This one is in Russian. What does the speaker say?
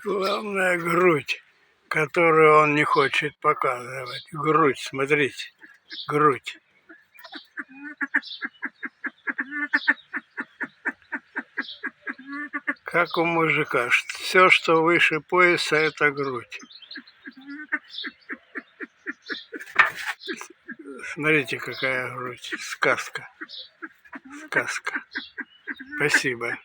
Главное грудь, которую он не хочет показывать. Грудь, смотрите, грудь. Как у мужика. Все, что выше пояса, это грудь. Смотрите, какая грудь. Сказка. Сказка. Спасибо.